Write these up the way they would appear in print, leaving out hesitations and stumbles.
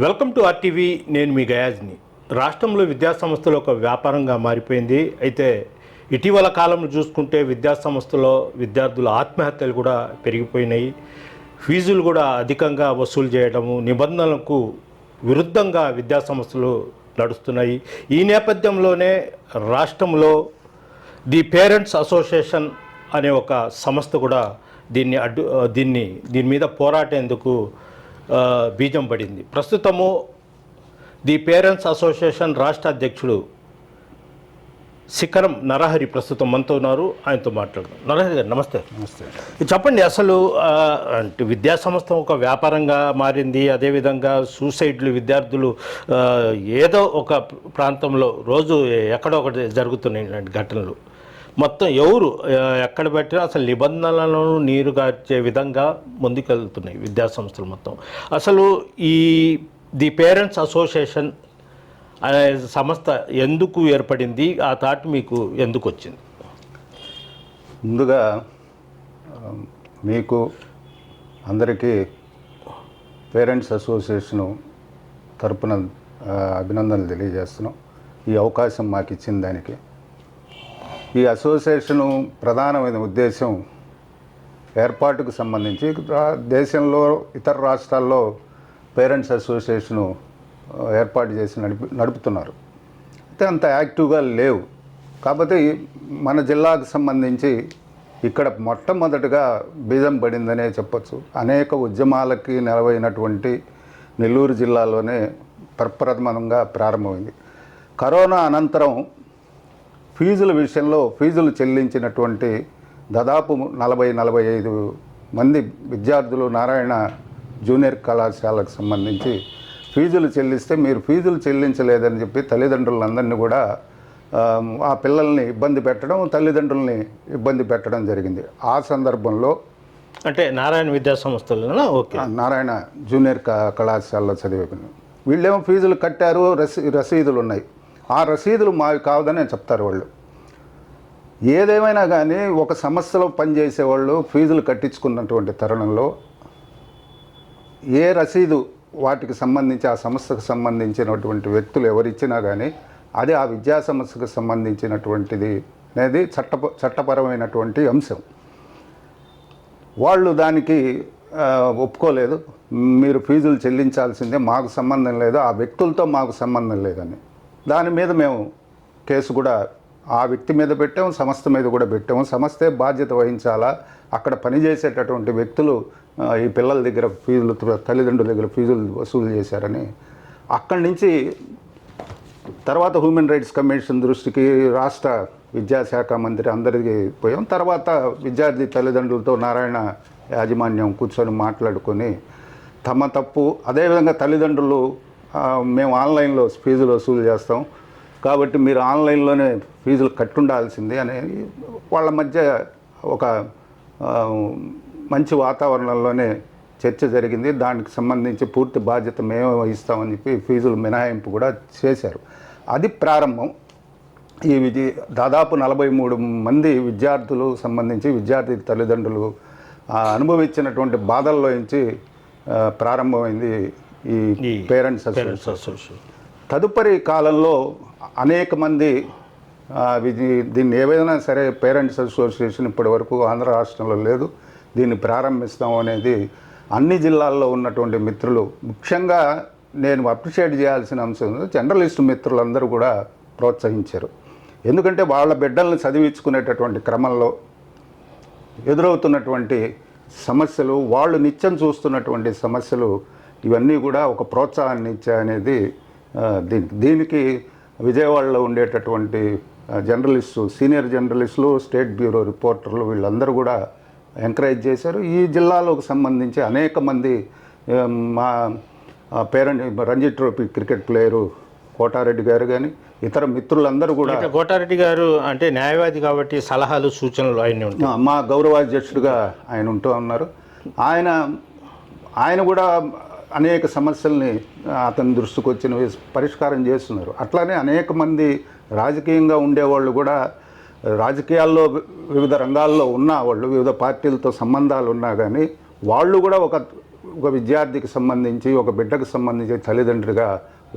Welcome to RTV. నేను మీ గయాజ్ని. రాష్ట్రంలో విద్యాసంస్థలు ఒక వ్యాపారంగా మారిపోయింది. అయితే ఇటీవల కాలంలో చూసుకుంటే విద్యాసంస్థలో విద్యార్థుల ఆత్మహత్యలు కూడా పెరిగిపోయినాయి. ఫీజులు కూడా అధికంగా వసూలు చేయడము, నిబంధనలకు విరుద్ధంగా విద్యాసంస్థలు నడుస్తున్నాయి. ఈ నేపథ్యంలోనే రాష్ట్రంలో ది పేరెంట్స్ అసోసియేషన్ అనే ఒక సంస్థ కూడా దీని మీద పోరాటేందుకు బీజం పడింది. ప్రస్తుతము ది పేరెంట్స్ అసోసియేషన్ రాష్ట్ర అధ్యక్షుడు శిఖరం నరహరి ప్రస్తుతం మనతో ఉన్నారు. ఆయనతో మాట్లాడదాం. నరహరి గారు నమస్తే. నమస్తే. చెప్పండి, అసలు అంటే విద్యాసంస్థ ఒక వ్యాపారంగా మారింది. అదేవిధంగా సూసైడ్లు, విద్యార్థులు ఏదో ఒక ప్రాంతంలో రోజు ఎక్కడో ఒకటి జరుగుతున్నాయి ఇలాంటి ఘటనలు. మొత్తం ఎవరు ఎక్కడ పెట్టినా అసలు నిబంధనలను నీరుగార్చే విధంగా ముందుకెళ్తున్నాయి విద్యాసంస్థలు మొత్తం. అసలు ఈ ది పేరెంట్స్ అసోసియేషన్ అనే సంస్థ ఎందుకు ఏర్పడింది? ఆ థాట్ మీకు ఎందుకు వచ్చింది? ముందుగా మీకు అందరికీ పేరెంట్స్ అసోసియేషను తరపున అభినందనలు తెలియజేస్తున్నాం. ఈ అవకాశం మాకు ఇచ్చిన దానికి. ఈ అసోసియేషను ప్రధానమైన ఉద్దేశం ఏర్పాటుకు సంబంధించి దేశంలో ఇతర రాష్ట్రాల్లో పేరెంట్స్ అసోసియేషను ఏర్పాటు చేసి నడుపుతున్నారు. అయితే అంత యాక్టివ్గా లేవు. కాకపోతే మన జిల్లాకు సంబంధించి ఇక్కడ మొట్టమొదటిగా బీజం పడిందనే చెప్పచ్చు. అనేక ఉద్యమాలకి నెలవైనటువంటి నెల్లూరు జిల్లాలోనే ప్రప్రథమంగా ప్రారంభమైంది. కరోనా అనంతరం ఫీజుల విషయంలో ఫీజులు చెల్లించినటువంటి దాదాపు 40-45 మంది విద్యార్థులు నారాయణ జూనియర్ కళాశాలకు సంబంధించి ఫీజులు చెల్లిస్తే మీరు ఫీజులు చెల్లించలేదని చెప్పి తల్లిదండ్రులందరినీ కూడా ఆ పిల్లల్ని ఇబ్బంది పెట్టడం, తల్లిదండ్రుల్ని ఇబ్బంది పెట్టడం జరిగింది. ఆ సందర్భంలో అంటే నారాయణ విద్యా సంస్థలు, ఓకే, నారాయణ జూనియర్ కళాశాలలో చదివే వీళ్ళేమో ఫీజులు కట్టారు, రసీదులు ఉన్నాయి. ఆ రసీదులు మావి కావదని చెప్తారు వాళ్ళు. ఏదేమైనా కానీ ఒక సంస్థలో పనిచేసేవాళ్ళు ఫీజులు కట్టించుకున్నటువంటి తరుణంలో ఏ రసీదు వాటికి సంబంధించి ఆ సంస్థకు సంబంధించినటువంటి వ్యక్తులు ఎవరిచ్చినా కానీ అది ఆ విద్యా సంస్థకు సంబంధించినటువంటిది అనేది చట్టపరమైనటువంటి అంశం. వాళ్ళు దానికి ఒప్పుకోలేదు. మీరు ఫీజులు చెల్లించాల్సిందే, మాకు సంబంధం లేదు, ఆ వ్యక్తులతో మాకు సంబంధం లేదని. దాని మీద మేము కేసు కూడా ఆ వ్యక్తి మీద పెట్టాము, సంస్థ మీద కూడా పెట్టాము. సంస్థే బాధ్యత వహించాలా, అక్కడ పనిచేసేటటువంటి వ్యక్తులు ఈ పిల్లల దగ్గర ఫీజులు, తల్లిదండ్రుల దగ్గర ఫీజులు వసూలు చేశారని. అక్కడి నుంచి తర్వాత హ్యూమన్ రైట్స్ కమిషన్ దృష్టికి రాష్ట్ర విద్యాశాఖ మంత్రి అందరికీ పోయాం. తర్వాత విద్యార్థి తల్లిదండ్రులతో నారాయణ యాజమాన్యం కూర్చొని మాట్లాడుకొని తమ తప్పు, అదేవిధంగా తల్లిదండ్రులు మేము ఆన్లైన్లో ఫీజులు వసూలు చేస్తాం కాబట్టి మీరు ఆన్లైన్లోనే ఫీజులు కట్టుండాల్సిందే అనే వాళ్ళ మధ్య ఒక మంచి వాతావరణంలోనే చర్చ జరిగింది. దానికి సంబంధించి పూర్తి బాధ్యత మేమే వహిస్తామని చెప్పి ఫీజులు మినహాయింపు కూడా చేశారు. అది ప్రారంభం. దాదాపు 43 మంది విద్యార్థులు సంబంధించి విద్యార్థి తల్లిదండ్రులు అనుభవించినటువంటి బాధల్లో నుంచి ప్రారంభమైంది ఈ పేరెంట్స్ అసోసియేషన్. తదుపరి కాలంలో అనేక మంది దీన్ని ఏవైనా సరే పేరెంట్స్ అసోసియేషన్ ఇప్పటి వరకు ఆంధ్ర రాష్ట్రంలో లేదు, దీన్ని ప్రారంభిస్తాం అనేది అన్ని జిల్లాల్లో ఉన్నటువంటి మిత్రులు, ముఖ్యంగా నేను అప్రిషియేట్ చేయాల్సిన అంశం జర్నలిస్టు మిత్రులందరూ కూడా ప్రోత్సహించారు. ఎందుకంటే వాళ్ళ బిడ్డల్ని చదివించుకునేటటువంటి క్రమంలో ఎదురవుతున్నటువంటి సమస్యలు, వాళ్ళు నిత్యం చూస్తున్నటువంటి సమస్యలు, ఇవన్నీ కూడా ఒక ప్రోత్సాహాన్ని ఇచ్చాయనేది దీనికి విజయవాడలో ఉండేటటువంటి జర్నలిస్టు, సీనియర్ జర్నలిస్టులు, స్టేట్ బ్యూరో రిపోర్టర్లు వీళ్ళందరూ కూడా ఎంకరేజ్ చేశారు. ఈ జిల్లాలోకి సంబంధించి అనేక మంది మా Ranji trophy cricket player Kotareddy గారు కానీ ఇతర మిత్రులందరూ కూడా. కోటారెడ్డి గారు అంటే న్యాయవాది కాబట్టి సలహాలు, సూచనలు ఆయన మా గౌరవాధ్యక్షుడిగా ఆయన ఉంటూ ఉన్నారు. ఆయన కూడా అనేక సమస్యల్ని అతని దృష్టికి వచ్చినవి పరిష్కారం చేస్తున్నారు. అట్లానే అనేక మంది రాజకీయంగా ఉండేవాళ్ళు కూడా, రాజకీయాల్లో వివిధ రంగాల్లో ఉన్న వాళ్ళు, వివిధ పార్టీలతో సంబంధాలు ఉన్నా కానీ వాళ్ళు కూడా ఒక విద్యార్థికి సంబంధించి ఒక బిడ్డకు సంబంధించి తల్లిదండ్రులుగా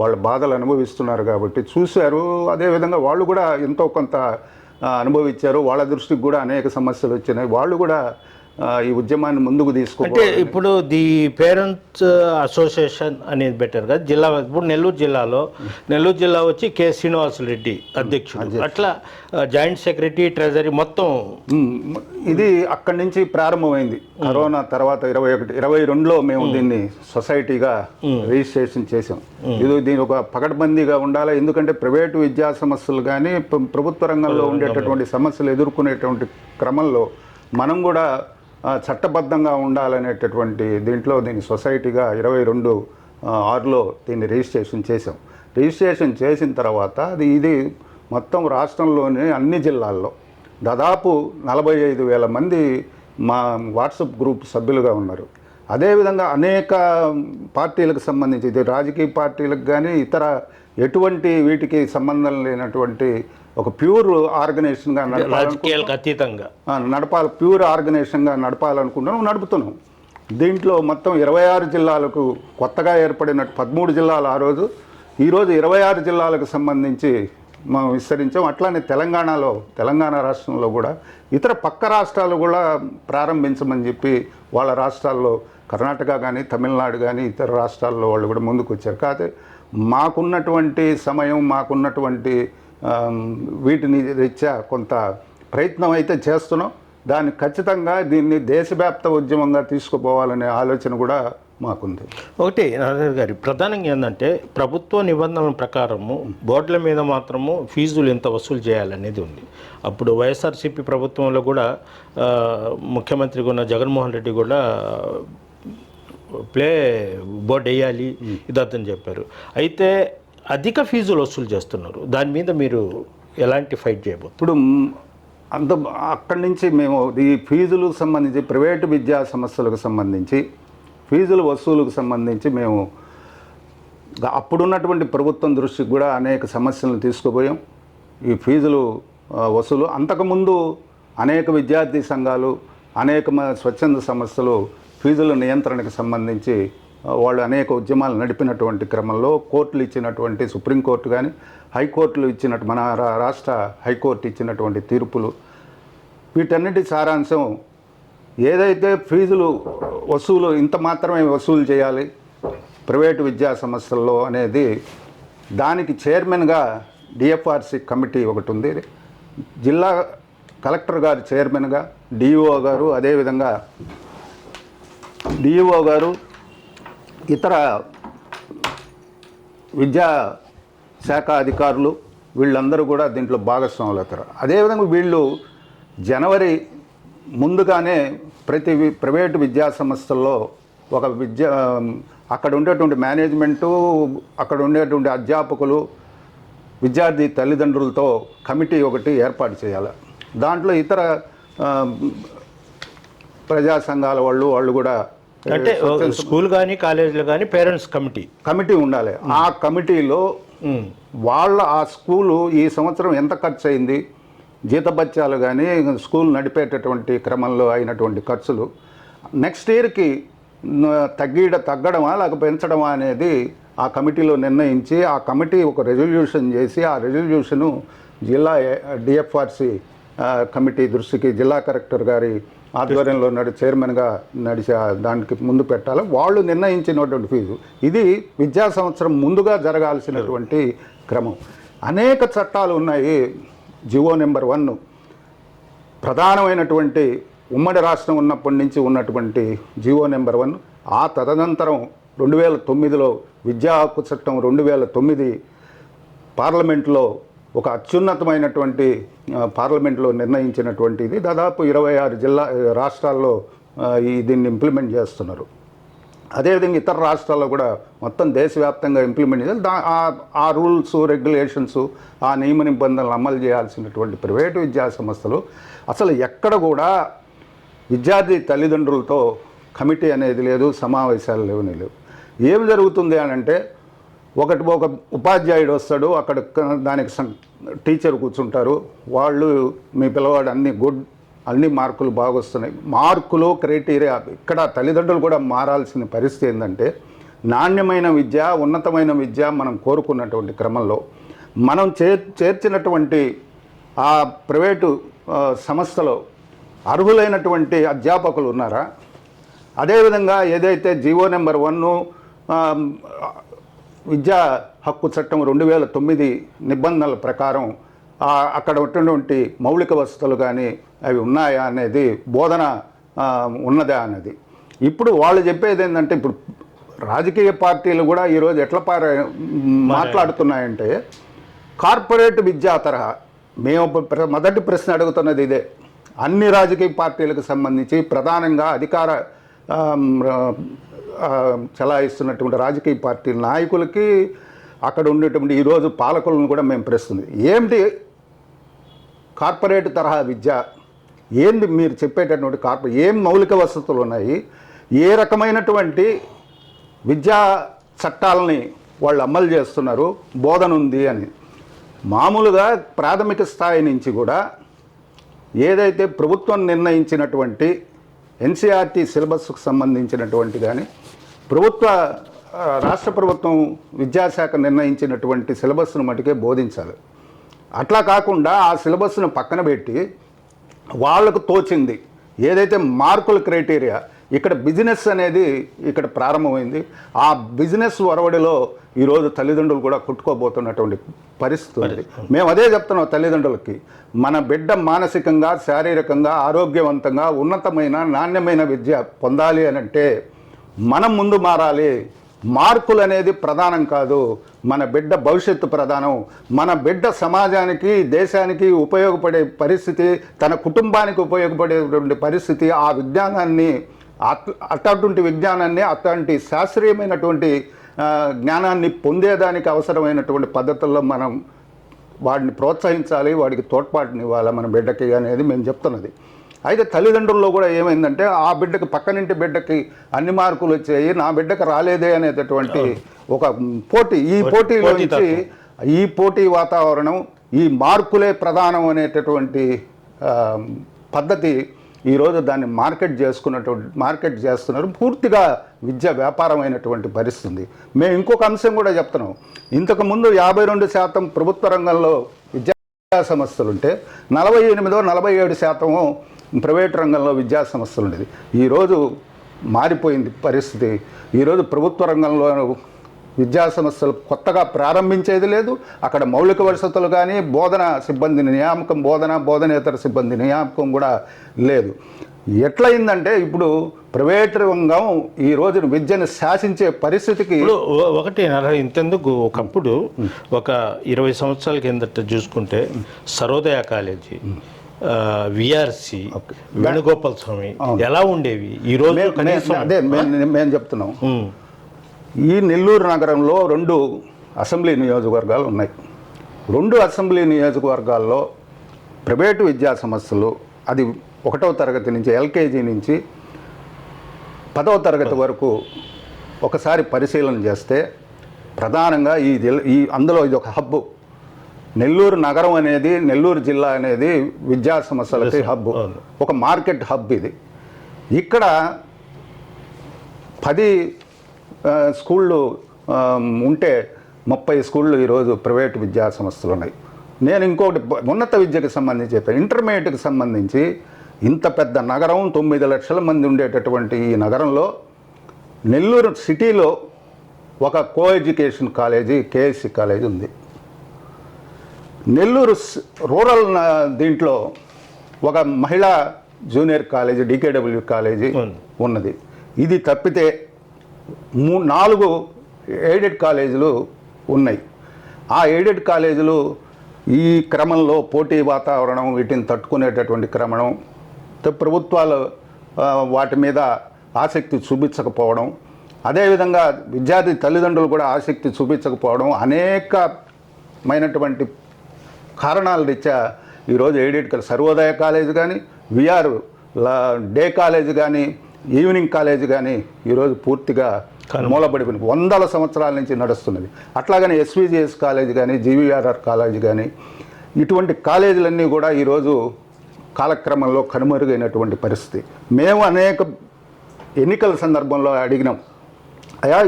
వాళ్ళ బాధలు అనుభవిస్తున్నారు కాబట్టి చూశారు. అదేవిధంగా వాళ్ళు కూడా ఎంతో కొంత అనుభవించారు. వాళ్ళ దృష్టికి కూడా అనేక సమస్యలు వచ్చినాయి. వాళ్ళు కూడా ఈ ఉద్యమాన్ని ముందుకు అంటే తీసుకోవాలి. ఇప్పుడు ది పేరెంట్స్ అసోసియేషన్ అనేది పెట్టారు కదా జిల్లా. ఇప్పుడు నెల్లూరు జిల్లా వచ్చి కె శ్రీనివాసరెడ్డి అధ్యక్షుడు, అట్లా జాయింట్ సెక్రటరీ ట్రెజరీ మొత్తం ఇది అక్కడి నుంచి ప్రారంభమైంది. కరోనా తర్వాత 22లో మేము దీన్ని సొసైటీగా రిజిస్ట్రేషన్ చేసాం. దీని ఒక పకడ్బందీగా ఉండాలి. ఎందుకంటే ప్రైవేటు విద్యా సమస్యలు కానీ ప్రభుత్వ రంగంలో ఉండేటటువంటి సమస్యలు ఎదుర్కొనేటువంటి క్రమంలో మనం కూడా చట్టబద్ధంగా ఉండాలనేటటువంటి దీంట్లో దీన్ని సొసైటీగా 22/6లో దీన్ని రిజిస్ట్రేషన్ చేసాం. రిజిస్ట్రేషన్ చేసిన తర్వాత ఇది మొత్తం రాష్ట్రంలోని అన్ని జిల్లాల్లో దాదాపు 45,000 మంది మా వాట్సాప్ గ్రూప్ సభ్యులుగా ఉన్నారు. అదేవిధంగా అనేక పార్టీలకు సంబంధించి ఇది రాజకీయ పార్టీలకు కానీ ఇతర ఎటువంటి వీటికి సంబంధం లేనటువంటి ఒక ప్యూర్ ఆర్గనైజేషన్గా ప్యూర్ ఆర్గనైజేషన్గా నడుపుతున్నాం. దీంట్లో మొత్తం 26 జిల్లాలకు కొత్తగా ఏర్పడిన 13 జిల్లాలు ఆ రోజు, ఈరోజు 26 జిల్లాలకు సంబంధించి మనం విస్తరించాం. అట్లానే తెలంగాణ రాష్ట్రంలో కూడా ఇతర పక్క రాష్ట్రాలు కూడా ప్రారంభించమని చెప్పి వాళ్ళ రాష్ట్రాల్లో కర్ణాటక కానీ తమిళనాడు కానీ ఇతర రాష్ట్రాల్లో వాళ్ళు కూడా ముందుకు వచ్చారు. కాకపోతే మాకున్నటువంటి సమయం మాకున్నటువంటి వీటిని రీత్యా కొంత ప్రయత్నం అయితే చేస్తున్నాం. దాన్ని ఖచ్చితంగా దీన్ని దేశవ్యాప్త ఉద్యమంగా తీసుకుపోవాలనే ఆలోచన కూడా మాకుంది. ఒకటి నారాయణ గారి ప్రధానంగా ఏంటంటే ప్రభుత్వ నిబంధనల ప్రకారము బోర్డుల మీద మాత్రము ఫీజులు ఎంత వసూలు చేయాలనేది ఉంది. అప్పుడు వైఎస్ఆర్సీపీ ప్రభుత్వంలో కూడా ముఖ్యమంత్రిగా ఉన్న జగన్మోహన్ రెడ్డి కూడా ప్లే బోర్డు వేయాలి ఇదని చెప్పారు. అయితే అధిక ఫీజులు వసూలు చేస్తున్నారు. దాని మీద మీరు ఎలాంటి ఫైట్ చేయబోతున్నారు? ఇప్పుడు అక్కడి నుంచి మేము ఈ ఫీజులకు సంబంధించి ప్రైవేటు విద్యా సంస్థలకు సంబంధించి ఫీజుల వసూలుకు సంబంధించి మేము అప్పుడున్నటువంటి ప్రభుత్వం దృష్టికి కూడా అనేక సమస్యలను తీసుకుపోయాం. ఈ ఫీజులు వసూలు అంతకుముందు అనేక విద్యార్థి సంఘాలు అనేక స్వచ్ఛంద సంస్థలు ఫీజుల నియంత్రణకు సంబంధించి వాళ్ళు అనేక ఉద్యమాలు నడిపినటువంటి క్రమంలో కోర్టులు ఇచ్చినటువంటి సుప్రీంకోర్టు కానీ హైకోర్టులు ఇచ్చినట్టు మన రాష్ట్ర హైకోర్టు ఇచ్చినటువంటి తీర్పులు వీటన్నిటి సారాంశం ఏదైతే ఫీజులు వసూలు ఇంత మాత్రమే వసూలు చేయాలి ప్రైవేటు విద్యా సంస్థల్లో అనేది దానికి చైర్మన్గా డిఎఫ్ఆర్సి కమిటీ ఒకటి ఉంది. జిల్లా కలెక్టర్ గారు చైర్మన్గా, డిఈఓ గారు, అదేవిధంగా డిఈఓ గారు ఇతర విద్యా శాఖ అధికారులు వీళ్ళందరూ కూడా దీంట్లో భాగస్వాములు అవుతారు. అదేవిధంగా వీళ్ళు జనవరి ముందుగానే ప్రతి ప్రైవేటు విద్యా సంస్థల్లో ఒక అక్కడ ఉండేటువంటి మేనేజ్మెంటు, అక్కడ ఉండేటువంటి అధ్యాపకులు, విద్యార్థి తల్లిదండ్రులతో కమిటీ ఒకటి ఏర్పాటు చేయాలి. దాంట్లో ఇతర ప్రజా సంఘాల వాళ్ళు కూడా అంటే స్కూల్ కానీ కాలేజీలు కానీ పేరెంట్స్ కమిటీ ఉండాలి. ఆ కమిటీలో ఆ స్కూలు ఈ సంవత్సరం ఎంత ఖర్చు అయింది, జీతభత్యాలు కానీ స్కూల్ నడిపేటటువంటి క్రమంలో అయినటువంటి ఖర్చులు నెక్స్ట్ ఇయర్కి తగ్గడమా లేక పెంచడమా అనేది ఆ కమిటీలో నిర్ణయించి ఆ కమిటీ ఒక రెజల్యూషన్ చేసి ఆ రెజల్యూషను జిల్లా డిఎఫ్ఆర్సి కమిటీ దృష్టికి జిల్లా కలెక్టర్ గారి ఆధ్వర్యంలో చైర్మన్గా నడిచే దానికి ముందు పెట్టాలి. వాళ్ళు నిర్ణయించినటువంటి ఫీజు ఇది విద్యా సంవత్సరం ముందుగా జరగాల్సినటువంటి క్రమం. అనేక చట్టాలు ఉన్నాయి. జివో నెంబర్ 1 ప్రధానమైనటువంటి ఉమ్మడి రాష్ట్రం ఉన్నప్పటి నుంచి ఉన్నటువంటి జివో నెంబర్ 1. ఆ తదనంతరం 2009లో విద్యా హక్కు చట్టం 2009 పార్లమెంట్లో ఒక అత్యున్నతమైనటువంటి పార్లమెంట్లో నిర్ణయించినటువంటిది. దాదాపు 26 రాష్ట్రాల్లో దీన్ని ఇంప్లిమెంట్ చేస్తున్నారు. అదేవిధంగా ఇతర రాష్ట్రాల్లో కూడా మొత్తం దేశవ్యాప్తంగా ఇంప్లిమెంట్ చేయాలి. ఆ రూల్స్ రెగ్యులేషన్స్ ఆ నియమ నిబంధనలు అమలు చేయాల్సినటువంటి ప్రైవేటు విద్యా సంస్థలు అసలు ఎక్కడ కూడా విద్యార్థి తల్లిదండ్రులతో కమిటీ అనేది లేదు, సమావేశాలు లేవు. ఏమి జరుగుతుంది అని అంటే ఒక ఉపాధ్యాయుడు వస్తాడు, అక్కడ దానికి టీచర్ కూర్చుంటారు, వాళ్ళు మీ పిల్లవాడు అన్ని గుడ్ అన్ని మార్కులు బాగా వస్తున్నాయి. మార్కులు క్రైటీరియా ఇక్కడ తల్లిదండ్రులు కూడా మారాల్సిన పరిస్థితి ఏంటంటే, నాణ్యమైన విద్య, ఉన్నతమైన విద్య మనం కోరుకున్నటువంటి క్రమంలో మనం చేర్చినటువంటి ఆ ప్రైవేటు సంస్థలో అర్హులైనటువంటి అధ్యాపకులు ఉన్నారా? అదేవిధంగా ఏదైతే జీవో నెంబర్ 1 విద్యా హక్కు చట్టం 2009 నిబంధనల ప్రకారం అక్కడ ఉన్నటువంటి మౌలిక వసతులు కానీ అవి ఉన్నాయా అనేది, బోధన ఉన్నదా అనేది. ఇప్పుడు వాళ్ళు చెప్పేది ఏంటంటే, ఇప్పుడు రాజకీయ పార్టీలు కూడా ఈరోజు ఎట్లా మాట్లాడుతున్నాయంటే, కార్పొరేట్ విద్యా తరహా. మేము మొదటి ప్రశ్న అడుగుతున్నది ఇదే. అన్ని రాజకీయ పార్టీలకు సంబంధించి ప్రధానంగా అధికార చలాయిస్తున్నటువంటి రాజకీయ పార్టీ నాయకులకి, అక్కడ ఉండేటువంటి ఈరోజు పాలకులను కూడా మేము ప్రశ్నిస్తుంది, ఏమిటి కార్పొరేట్ తరహా విద్య? ఏంది మీరు చెప్పేటటువంటి ఏం మౌలిక వసతులు ఉన్నాయి? ఏ రకమైనటువంటి విద్యా చట్టాలని వాళ్ళు అమలు చేస్తున్నారు? బోధన ఉంది అని. మామూలుగా ప్రాథమిక స్థాయి నుంచి కూడా ఏదైతే ప్రభుత్వం నిర్ణయించినటువంటి ఎన్సీఆర్టీ సిలబస్కు సంబంధించినటువంటి కానీ, రాష్ట్ర ప్రభుత్వం విద్యాశాఖ నిర్ణయించినటువంటి సిలబస్ను మటుకే బోధించాలి. అట్లా కాకుండా ఆ సిలబస్ను పక్కన పెట్టి వాళ్లకు తోచింది ఏదైతే మార్కుల క్రైటీరియా, ఇక్కడ బిజినెస్ అనేది ఇక్కడ ప్రారంభమైంది. ఆ బిజినెస్ ఒరవడిలో ఈరోజు తల్లిదండ్రులు కూడా కొట్టుకోబోతున్నటువంటి పరిస్థితి ఉంది. మేము అదే చెప్తున్నాం తల్లిదండ్రులకి, మన బిడ్డ మానసికంగా, శారీరకంగా, ఆరోగ్యవంతంగా, ఉన్నతమైన నాణ్యమైన విద్య పొందాలి అని అంటే మనం ముందు మారాలి. మార్కులు అనేది ప్రధానం కాదు, మన బిడ్డ భవిష్యత్తు ప్రధానం. మన బిడ్డ సమాజానికి, దేశానికి ఉపయోగపడే పరిస్థితి, తన కుటుంబానికి ఉపయోగపడేటువంటి పరిస్థితి, ఆ విజ్ఞానాన్ని, అట్లాంటి విజ్ఞానాన్ని, అట్లాంటి శాస్త్రీయమైనటువంటి జ్ఞానాన్ని పొందేదానికి అవసరమైనటువంటి పద్ధతుల్లో మనం వాడిని ప్రోత్సహించాలి, వాడికి తోడ్పాటునివ్వాలి మన బిడ్డకి అనేది మేము చెప్తున్నది. అయితే తల్లిదండ్రుల్లో కూడా ఏమైందంటే, ఆ బిడ్డకి, పక్కనింటి బిడ్డకి అన్ని మార్కులు వచ్చాయి, నా బిడ్డకు రాలేదే అనేటటువంటి ఒక పోటీ. ఈ పోటీలో నుంచి, ఈ పోటీ వాతావరణం, ఈ మార్కులే ప్రధానం అనేటటువంటి పద్ధతి ఈరోజు దాన్ని మార్కెట్ చేస్తున్నారు. పూర్తిగా విద్య వ్యాపారమైనటువంటి పరిస్థితి. మేము ఇంకొక అంశం కూడా చెప్తున్నాం. ఇంతకుముందు 52% ప్రభుత్వ రంగంలో విద్యా సంస్థలుంటే 47% ప్రైవేట్ రంగంలో విద్యా సంస్థలు ఉండేది. ఈరోజు మారిపోయింది పరిస్థితి. ఈరోజు ప్రభుత్వ రంగంలో విద్యా సంస్థలు కొత్తగా ప్రారంభించేది లేదు. అక్కడ మౌలిక వసతులు కానీ, బోధన సిబ్బంది నియామకం, బోధనేతర సిబ్బంది నియామకం కూడా లేదు. ఎట్లయిందంటే, ఇప్పుడు ప్రైవేట్ రంగం ఈ రోజున విద్యను శాసించే పరిస్థితికి. ఒకటి ఇంతెందుకు, ఒకప్పుడు ఒక 20 సంవత్సరాల కిందట చూసుకుంటే సర్వోదయ కాలేజీ, విఆర్సి, వేణుగోపాల్ స్వామి ఎలా ఉండేవి? ఈ రోజు అదే మేము చెప్తున్నాం. ఈ నెల్లూరు నగరంలో 2 అసెంబ్లీ నియోజకవర్గాలు ఉన్నాయి. 2 అసెంబ్లీ నియోజకవర్గాల్లో ప్రైవేటు విద్యా సంస్థలు, అది 1వ తరగతి నుంచి, ఎల్కేజీ నుంచి 10వ తరగతి వరకు ఒకసారి పరిశీలన చేస్తే ప్రధానంగా అందులో ఇది ఒక హబ్బు. నెల్లూరు నగరం అనేది, నెల్లూరు జిల్లా అనేది విద్యా సంస్థలకి హబ్బు, ఒక మార్కెట్ హబ్ ఇది. ఇక్కడ 10 స్కూళ్ళు ఉంటే 30 స్కూళ్ళు ఈరోజు ప్రైవేటు విద్యా సంస్థలు ఉన్నాయి. నేను ఇంకొకటి ఉన్నత విద్యకు సంబంధించి చెప్పాను. ఇంటర్మీడియట్కి సంబంధించి ఇంత పెద్ద నగరం, 9 లక్షల మంది ఉండేటటువంటి ఈ నగరంలో నెల్లూరు సిటీలో ఒక co education college, KSC college ఉంది. నెల్లూరు రూరల్ దీంట్లో ఒక మహిళా జూనియర్ కాలేజీ, డికేడబ్ల్యూ కాలేజీ ఉన్నది. ఇది తప్పితే 4 ఎయిడెడ్ కాలేజీలు ఉన్నాయి. ఆ ఎయిడెడ్ కాలేజీలు ఈ క్రమంలో పోటీ వాతావరణం, వీటిని తట్టుకునేటటువంటి క్రమం, ప్రభుత్వాలు వాటి మీద ఆసక్తి చూపించకపోవడం, అదేవిధంగా విద్యార్థి తల్లిదండ్రులు కూడా ఆసక్తి చూపించకపోవడం, అనేకమైనటువంటి కారణాల రీత్యా ఈరోజు ఎయిడెడ్ సర్వోదయ కాలేజీ కానీ, విఆర్ డే కాలేజీ కానీ, ఈవినింగ్ కాలేజీ కానీ ఈరోజు పూర్తిగా మూలపడిపోయింది. 100 సంవత్సరాల నుంచి నడుస్తున్నది. అట్లాగని ఎస్విజిఎస్ కాలేజీ కానీ, జీవీఆర్ఆర్ కాలేజీ కానీ, ఇటువంటి కాలేజీలన్నీ కూడా ఈరోజు కాలక్రమంలో కనుమరుగైనటువంటి పరిస్థితి. మేము అనేక ఎన్నికల సందర్భంలో అడిగినాం, అయ్యా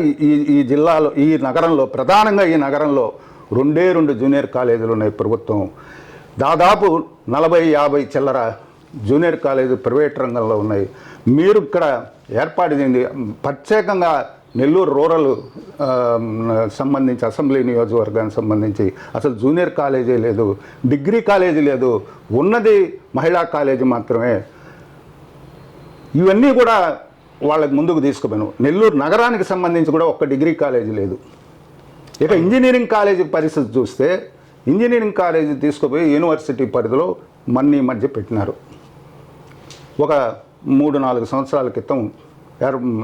ఈ జిల్లాలో, ఈ నగరంలో, ప్రధానంగా ఈ నగరంలో 2 జూనియర్ కాలేజీలు ఉన్నాయి ప్రభుత్వం, దాదాపు 40-50 చిల్లర జూనియర్ కాలేజీ ప్రైవేట్ రంగంలో ఉన్నాయి, మీరు ఇక్కడ ఏర్పాటు చేయండి. ప్రత్యేకంగా నెల్లూరు రూరల్ సంబంధించి అసెంబ్లీ నియోజకవర్గానికి సంబంధించి అసలు జూనియర్ కాలేజీ లేదు, డిగ్రీ కాలేజీ లేదు, ఉన్నది మహిళా కాలేజీ మాత్రమే. ఇవన్నీ కూడా వాళ్ళకి ముందుకు తీసుకుపోయాను. నెల్లూరు నగరానికి సంబంధించి కూడా ఒక్క డిగ్రీ కాలేజీ లేదు. ఇక ఇంజనీరింగ్ కాలేజీ పరిస్థితి చూస్తే, ఇంజనీరింగ్ కాలేజీ తీసుకుపోయి యూనివర్సిటీ పరిధిలో ఈ మధ్య పెట్టినారు. ఒక 3-4 సంవత్సరాల క్రితం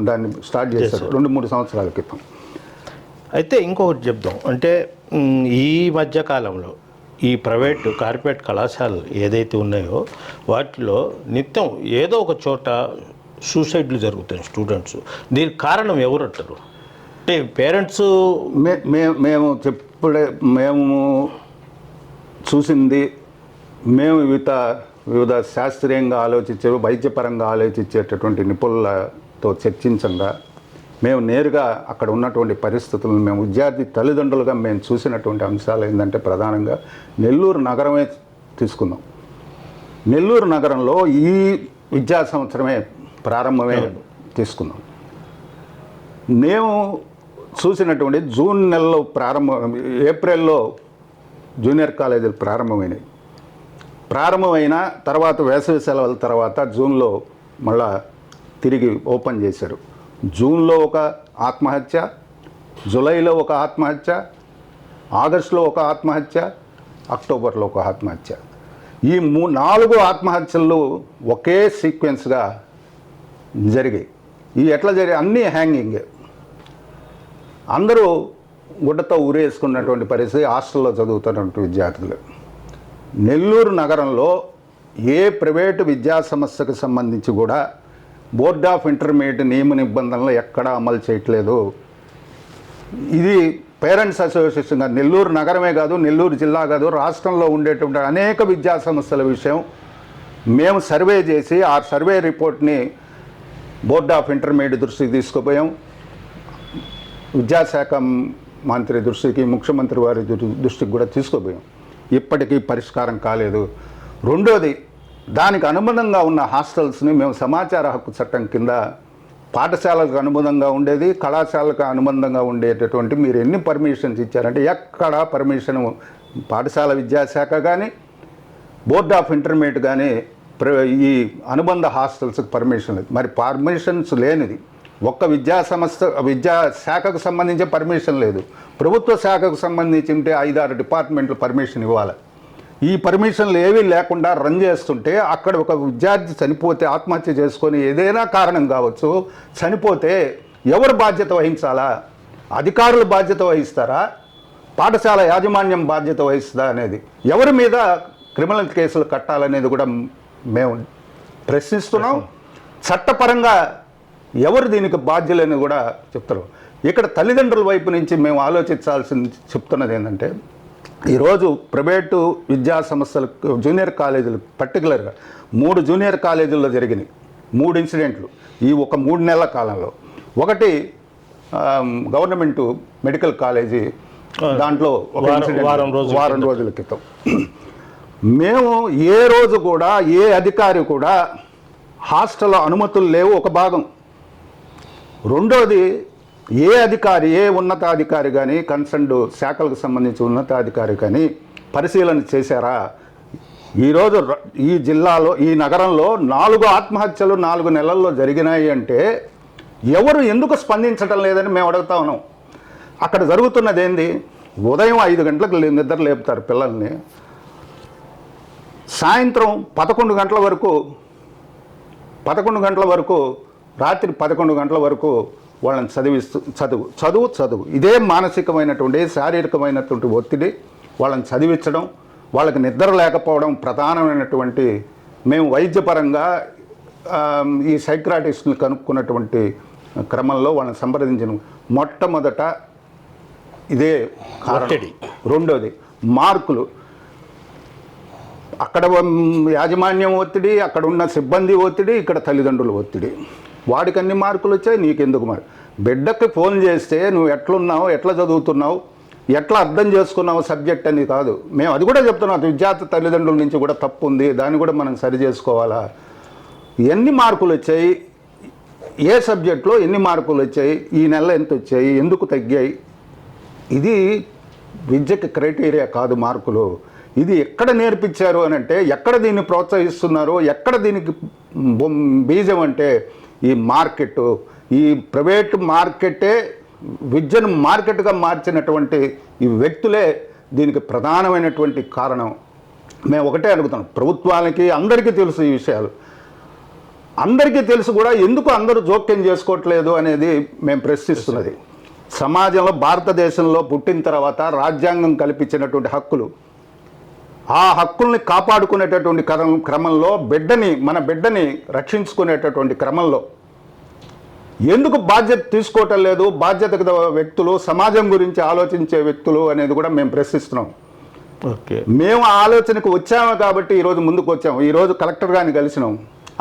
దాన్ని స్టార్ట్ చేశారు, 2-3 సంవత్సరాల క్రితం. అయితే ఇంకొకటి చెప్దాం, అంటే ఈ మధ్యకాలంలో ఈ కార్పొరేట్ కళాశాలలు ఏదైతే ఉన్నాయో వాటిలో నిత్యం ఏదో ఒక చోట సూసైడ్లు జరుగుతాయి స్టూడెంట్స్. దీనికి కారణం ఎవరు అంటారు? అంటే పేరెంట్స్ మేము చూసింది, మేము వివిధ శాస్త్రీయంగా ఆలోచించే, వైద్యపరంగా ఆలోచించేటటువంటి నిపుణులతో చర్చించంగా, మేము నేరుగా అక్కడ ఉన్నటువంటి పరిస్థితులను మేము విద్యార్థి తల్లిదండ్రులుగా మేము చూసినటువంటి అంశాలు ఏంటంటే, ప్రధానంగా నెల్లూరు నగరమే తీసుకుందాం. నెల్లూరు నగరంలో ఈ విద్యా సంవత్సరమే ప్రారంభమే తీసుకుందాం. మేము చూసినటువంటి జూన్ నెలలో ఏప్రిల్లో జూనియర్ కాలేజీలు ప్రారంభమైన తర్వాత వేసవి సెలవుల తర్వాత జూన్లో మళ్ళా తిరిగి ఓపెన్ చేశారు. జూన్లో ఒక ఆత్మహత్య, జూలైలో ఒక ఆత్మహత్య, ఆగస్టులో ఒక ఆత్మహత్య, అక్టోబర్లో ఒక ఆత్మహత్య. ఈ 4 ఆత్మహత్యలు ఒకే సీక్వెన్స్గా జరిగాయి. ఎట్లా జరిగాయి? అన్నీ హ్యాంగింగ్, అందరూ గుడ్డతో ఊరేసుకున్నటువంటి పరిస్థితి హాస్టల్లో చదువుతున్నటువంటి విద్యార్థులు. నెల్లూరు నగరంలో ఏ ప్రైవేటు విద్యా సంస్థకు సంబంధించి కూడా బోర్డ్ ఆఫ్ ఇంటర్మీడియట్ నియమ నిబంధనలు ఎక్కడా అమలు చేయట్లేదు. ఇది పేరెంట్స్ అసోసియేషన్గా నెల్లూరు నగరమే కాదు, నెల్లూరు జిల్లా కాదు, రాష్ట్రంలో ఉండేటువంటి అనేక విద్యా సంస్థల విషయం మేము సర్వే చేసి ఆ సర్వే రిపోర్ట్ని బోర్డ్ ఆఫ్ ఇంటర్మీడియట్ దృష్టికి తీసుకుపోయాం, విద్యాశాఖ మంత్రి దృష్టికి, ముఖ్యమంత్రి వారి దృష్టికి కూడా తీసుకుపోయాం. ఇప్పటికీ పరిష్కారం కాలేదు. రెండోది, దానికి అనుబంధంగా ఉన్న హాస్టల్స్ని మేము సమాచార హక్కు చట్టం కింద పాఠశాలకు అనుబంధంగా ఉండేది, కళాశాలకు అనుబంధంగా ఉండేటటువంటి మీరు ఎన్ని పర్మిషన్స్ ఇచ్చారంటే ఎక్కడ పర్మిషన్ పాఠశాల విద్యాశాఖ కానీ బోర్డ్ ఆఫ్ ఇంటర్మీడియట్ కానీ ఈ అనుబంధ హాస్టల్స్కి పర్మిషన్ లేదు. మరి పర్మిషన్స్ లేనిది ఒక్క విద్యా శాఖకు సంబంధించి పర్మిషన్ లేదు, ప్రభుత్వ శాఖకు సంబంధించి ఉంటే 5-6 డిపార్ట్మెంట్లు పర్మిషన్ ఇవ్వాలి. ఈ పర్మిషన్లు ఏవీ లేకుండా రన్ చేస్తుంటే అక్కడ ఒక విద్యార్థి చనిపోతే, ఆత్మహత్య చేసుకొని ఏదైనా కారణం కావచ్చు, చనిపోతే ఎవరు బాధ్యత వహించాలా? అధికారులు బాధ్యత వహిస్తారా? పాఠశాల యాజమాన్యం బాధ్యత వహిస్తుందా అనేది, ఎవరి మీద క్రిమినల్ కేసులు కట్టాలనేది కూడా మేము ప్రశ్నిస్తున్నాం. చట్టపరంగా ఎవరు దీనికి బాధ్యులని కూడా చెప్తారు. ఇక్కడ తల్లిదండ్రుల వైపు నుంచి మేము ఆలోచించాల్సింది చెప్తున్నది ఏంటంటే, ఈరోజు ప్రైవేటు విద్యా సంస్థలు జూనియర్ కాలేజీలు పర్టికులర్గా 3 జూనియర్ కాలేజీల్లో జరిగినాయి 3 ఇన్సిడెంట్లు ఈ ఒక 3 నెలల కాలంలో. ఒకటి గవర్నమెంటు మెడికల్ కాలేజీ, దాంట్లో ఒక వారం రోజుల క్రితం. మేము ఏ రోజు కూడా ఏ అధికారి కూడా హాస్టల్లో అనుమతులు లేవు ఒక భాగం. రెండోది, ఏ అధికారి, ఏ ఉన్నతాధికారి కానీ, కన్సర్న్డ్ శాఖలకు సంబంధించి ఉన్నతాధికారి కానీ పరిశీలన చేశారా? ఈరోజు ఈ జిల్లాలో, ఈ నగరంలో 4 ఆత్మహత్యలు 4 నెలల్లో జరిగినాయి అంటే ఎవరు ఎందుకు స్పందించడం లేదని మేము అడుగుతా ఉన్నాం. అక్కడ జరుగుతున్నది ఏంది? ఉదయం 5 గంటలకు నిద్ర లేపుతారు పిల్లల్ని, సాయంత్రం 11 గంటల వరకు రాత్రి 11 గంటల వరకు వాళ్ళని చదువు ఇదే మానసికమైనటువంటి, శారీరకమైనటువంటి ఒత్తిడి, వాళ్ళని చదివించడం, వాళ్ళకి నిద్ర లేకపోవడం ప్రధానమైనటువంటి. మేము వైద్యపరంగా ఈ సైక్రాటిస్ట్ని కనుక్కున్నటువంటి క్రమంలో వాళ్ళని సంప్రదించిన మొట్టమొదట ఇదే కారణం. రెండోది, మార్కులు. అక్కడ యాజమాన్యం ఒత్తిడి, అక్కడ ఉన్న సిబ్బంది ఒత్తిడి, ఇక్కడ తల్లిదండ్రుల ఒత్తిడి. వాడికి అన్ని మార్కులు వచ్చాయి, నీకెందుకు మరి? బిడ్డకి ఫోన్ చేస్తే నువ్వు ఎట్లున్నావు, ఎట్లా చదువుతున్నావు, ఎట్లా అర్థం చేసుకున్నావు సబ్జెక్ట్ అని కాదు. మేము అది కూడా చెప్తున్నాం, విద్యార్థి తల్లిదండ్రుల నుంచి కూడా తప్పు ఉంది, దాన్ని కూడా మనం సరి చేసుకోవాలా. ఎన్ని మార్కులు వచ్చాయి, ఏ సబ్జెక్ట్లో ఎన్ని మార్కులు వచ్చాయి, ఈ నెల ఎంత వచ్చాయి, ఎందుకు తగ్గాయి, ఇది విద్యకి క్రైటీరియా కాదు మార్కులు. ఇది ఎక్కడ నేర్పించారు అని అంటే, ఎక్కడ దీన్ని ప్రోత్సహిస్తున్నారు, ఎక్కడ దీనికి బీజం అంటే ఈ మార్కెట్, ఈ ప్రైవేట్ మార్కెటే విద్యను మార్కెట్గా మార్చినటువంటి ఈ వ్యక్తులే దీనికి ప్రధానమైనటువంటి కారణం. మేము ఒకటే అడుగుతాం, ప్రభుత్వానికి అందరికీ తెలుసు ఈ విషయాలు, అందరికీ తెలుసు కూడా ఎందుకు అందరూ జోక్యం చేసుకోవట్లేదు అనేది మేము ప్రశ్నిస్తున్నది. సమాజంలో భారతదేశంలో పుట్టిన తర్వాత రాజ్యాంగం కల్పించినటువంటి హక్కులు, ఆ హక్కుల్ని కాపాడుకునేటటువంటి క్రమంలో మన బిడ్డని రక్షించుకునేటటువంటి క్రమంలో ఎందుకు బాధ్యత తీసుకోవటం లేదు బాధ్యత వ్యక్తులు, సమాజం గురించి ఆలోచించే వ్యక్తులు అనేది కూడా మేము ప్రశ్నిస్తున్నాం. ఓకే, మేము ఆలోచనకు వచ్చాము కాబట్టి ఈరోజు ముందుకు వచ్చాము. ఈరోజు కలెక్టర్ గారిని కలిసినాం.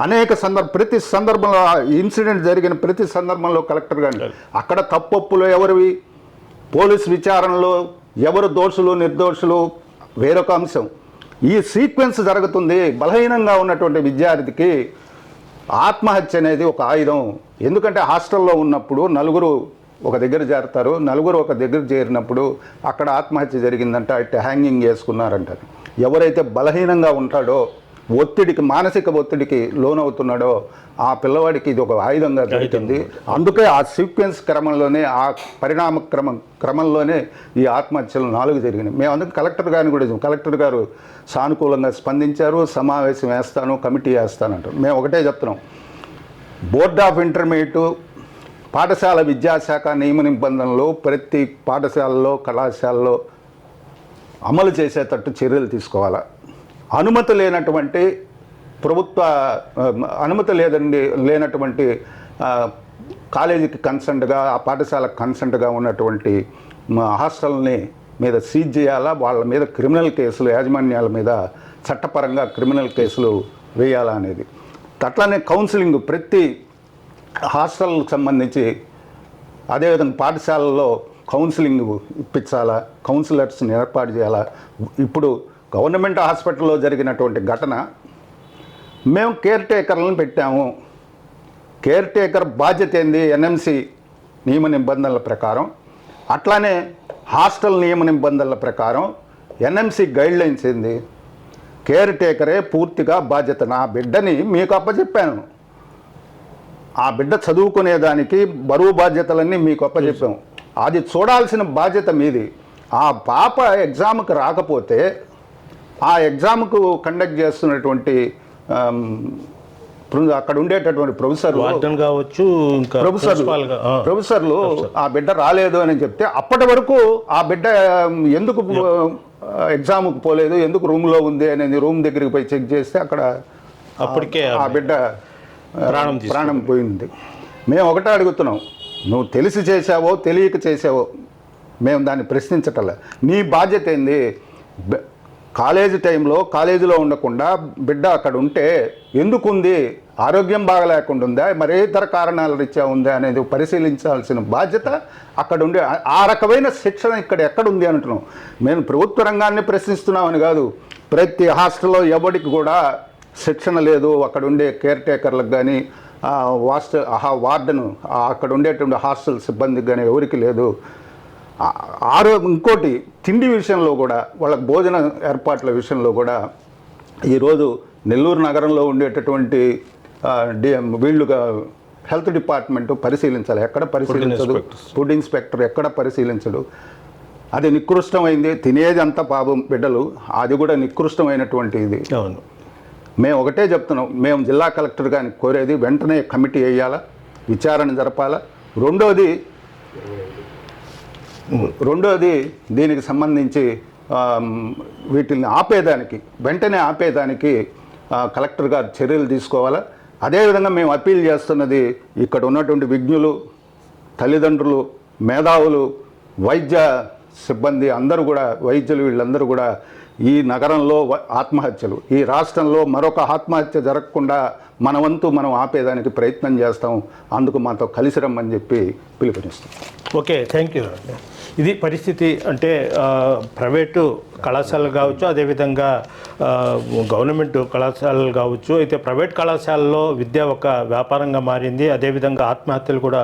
అనేక ప్రతి సందర్భంలో ఇన్సిడెంట్ జరిగిన ప్రతి సందర్భంలో కలెక్టర్ గారిని, అక్కడ తప్పొప్పులు ఎవరివి, పోలీస్ విచారణలో ఎవరు దోషులు నిర్దోషులు వేరొక అంశం. ఈ సీక్వెన్స్ జరుగుతుంది. బలహీనంగా ఉన్నటువంటి విద్యార్థికి ఆత్మహత్య అనేది ఒక ఆయుధం. ఎందుకంటే హాస్టల్లో ఉన్నప్పుడు నలుగురు ఒక దగ్గర చేరతారు, నలుగురు ఒక దగ్గర చేరినప్పుడు అక్కడ ఆత్మహత్య జరిగిందంట, ఇట్లా హ్యాంగింగ్ చేసుకున్నారంటారు. ఎవరైతే బలహీనంగా ఉంటాడో, ఒత్తిడికి, మానసిక ఒత్తిడికి లోనవుతున్నాడో ఆ పిల్లవాడికి ఇది ఒక ఆయుధంగా దొరికింది. అందుకే ఆ సీక్వెన్స్ క్రమంలోనే, ఆ పరిణామ క్రమంలోనే ఈ ఆత్మహత్యలు 4 జరిగినాయి. మేము అందుకు కలెక్టర్ గారిని కూడా, కలెక్టర్ గారు సానుకూలంగా స్పందించారు. సమావేశం వేస్తాను, కమిటీ వేస్తానంటారు. మేము ఒకటే చెప్తున్నాం, బోర్డ్ ఆఫ్ ఇంటర్మీడియట్, పాఠశాల విద్యాశాఖ నియమ నిబంధనలు ప్రతి పాఠశాలలో, కళాశాలలో అమలు చేసేటట్టు చర్యలు తీసుకోవాలా. అనుమతి లేనటువంటి అనుమతి లేనటువంటి కాలేజీకి కన్సెంట్గా, ఆ పాఠశాలకు కన్సెంట్గా ఉన్నటువంటి హాస్టల్ని మీద సీజ్ చేయాలా. వాళ్ళ మీద క్రిమినల్ కేసులు, యాజమాన్యాల మీద చట్టపరంగా క్రిమినల్ కేసులు వేయాలా అనేది. అట్లానే కౌన్సిలింగ్ ప్రతి హాస్టల్కి సంబంధించి, అదేవిధంగా పాఠశాలలో కౌన్సిలింగ్ ఇప్పించాలా, కౌన్సిలర్స్ని ఏర్పాటు చేయాలా. ఇప్పుడు గవర్నమెంట్ హాస్పిటల్లో జరిగినటువంటి ఘటన, మేము కేర్ టేకర్లను పెట్టాము. కేర్ టేకర్ బాధ్యత ఏంది? ఎన్ఎంసి నియమ నిబంధనల ప్రకారం, అట్లానే హాస్టల్ నియమ నిబంధనల ప్రకారం ఎన్ఎంసి గైడ్లైన్స్ ఏంది? కేర్ టేకరే పూర్తిగా బాధ్యత. నా బిడ్డని మీకు అప్పచెప్పాను, ఆ బిడ్డ చదువుకునేదానికి బరువు బాధ్యతలన్నీ మీకు అప్పచెప్పాము. అది చూడాల్సిన బాధ్యత మీది. ఆ పాప ఎగ్జామ్కి రాకపోతే ఆ ఎగ్జామ్కు కండక్ట్ చేస్తున్నటువంటి అక్కడ ఉండేటటువంటి ప్రొఫెసర్లు కావచ్చు, ప్రొఫెసర్లు ఆ బిడ్డ రాలేదు అని చెప్తే, అప్పటి వరకు ఆ బిడ్డ ఎందుకు ఎగ్జామ్కి పోలేదు, ఎందుకు రూమ్లో ఉంది అనేది రూమ్ దగ్గరికి పోయి చెక్ చేస్తే అక్కడ అప్పటికే ఆ బిడ్డ ప్రాణం పోయింది. మేము ఒకటే అడుగుతున్నాం, నువ్వు తెలిసి చేసావో తెలియక చేసావో మేము దాన్ని ప్రశ్నించటలే. నీ బాధ్యత ఏంది? కాలేజీ టైంలో కాలేజీలో ఉండకుండా బిడ్డ అక్కడ ఉంటే ఎందుకుంది? ఆరోగ్యం బాగలేకుండా ఉందా, మరే ఇతర కారణాల రీత్యా ఉందా అనేది పరిశీలించాల్సిన బాధ్యత అక్కడ ఉండే. ఆ రకమైన శిక్షణ ఇక్కడ ఎక్కడుంది అంటున్నాం. మేము ప్రభుత్వ రంగాన్ని ప్రశ్నిస్తున్నామని కాదు, ప్రతి హాస్టల్లో ఎవరికి కూడా శిక్షణ లేదు. అక్కడ ఉండే కేర్ టేకర్లకు కానీ, వార్డెను, అక్కడ ఉండేటువంటి హాస్టల్ సిబ్బందికి కానీ ఎవరికి లేదు. ఇంకోటి, తిండి విషయంలో కూడా, వాళ్ళకి భోజన ఏర్పాట్ల విషయంలో కూడా ఈరోజు నెల్లూరు నగరంలో ఉండేటటువంటి వీళ్ళుగా హెల్త్ డిపార్ట్మెంట్ పరిశీలించాలి. ఎక్కడ పరిశీలించదు, ఫుడ్ ఇన్స్పెక్టర్ ఎక్కడ పరిశీలించడు. అది నికృష్టమైంది. తినేది అంతా పాపం బిడ్డలు, అది కూడా నికృష్టమైనటువంటి ఇది. అవును, మేము ఒకటే చెప్తున్నాం, మేము జిల్లా కలెక్టర్ గారిని కోరేది వెంటనే కమిటీ వేయాలా, విచారణ జరపాలా. రెండోది దీనికి సంబంధించి వీటిని వెంటనే ఆపేదానికి కలెక్టర్ గారు చర్యలు తీసుకోవాలా. అదేవిధంగా మేము అప్పీల్ చేస్తున్నది, ఇక్కడ ఉన్నటువంటి విజ్ఞులు, తల్లిదండ్రులు, మేధావులు, వైద్య సిబ్బంది అందరూ కూడా, వైద్యులు వీళ్ళందరూ కూడా ఈ నగరంలో ఆత్మహత్యలు, ఈ రాష్ట్రంలో మరొక ఆత్మహత్య జరగకుండా మన వంతు మనం ఆపేదానికి ప్రయత్నం చేస్తాం. అందుకు మాతో కలిసి రమ్మని చెప్పి పిలుపునిస్తాం. Okay, thank you. ఇది పరిస్థితి. అంటే ప్రైవేటు కళాశాలలు కావచ్చు, అదేవిధంగా గవర్నమెంట్ కళాశాలలు కావచ్చు. అయితే ప్రైవేట్ కళాశాలలో విద్య ఒక వ్యాపారంగా మారింది. అదేవిధంగా ఆత్మహత్యలు కూడా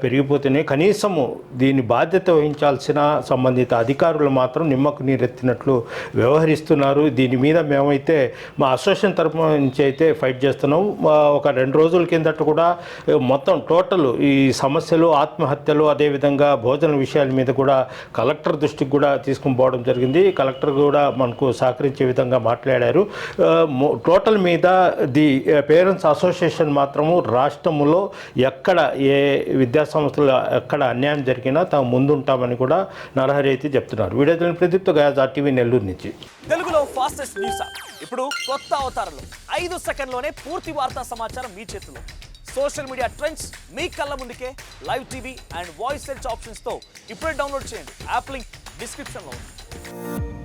పెరిగిపోతున్నాయి. కనీసము దీని బాధ్యత వహించాల్సిన సంబంధిత అధికారులు మాత్రం నిమ్మకు నీరెత్తినట్లు వ్యవహరిస్తున్నారు. దీని మీద మేమైతే మా అసోసియేషన్ తరఫు నుంచి అయితే ఫైట్ చేస్తున్నాం. ఒక 2 రోజుల కిందట కూడా మొత్తం టోటల్ ఈ సమస్యలు, ఆత్మహత్యలు, అదేవిధంగా భోజన విషయాల మీద కూడా కలెక్టర్ దృష్టికి కూడా తీసుకుని పోవడం జరిగింది. కలెక్టర్ కూడా మనకు సహకరించే విధంగా మాట్లాడారు. టోటల్ మీద ది పేరెంట్స్ అసోసియేషన్ మాత్రము రాష్ట్రంలో ఎక్కడ ఏ విద్యాసంస్థలు ఎక్కడ అన్యాయం జరిగినా తాము ముందుంటామని కూడా నరహరి అయితే చెప్తున్నారు. వీడియో ప్రదీప్తో గయాజ్ RTV నెల్లూరు నుంచి. తెలుగులో ఫాస్టెస్ట్ న్యూస్ ఇప్పుడు కొత్త అవతారంలో 5 సెకండ్లోనే పూర్తి వార్తా సమాచారం మీ చేతిలో. సోషల్ మీడియా ట్రెండ్స్ మీ కళ్ళ ముందుకే live TV and voice search ఆప్షన్స్తో ఇప్పుడే డౌన్లోడ్ చేయండి. యాప్ లింక్ డిస్క్రిప్షన్లో ఉంది.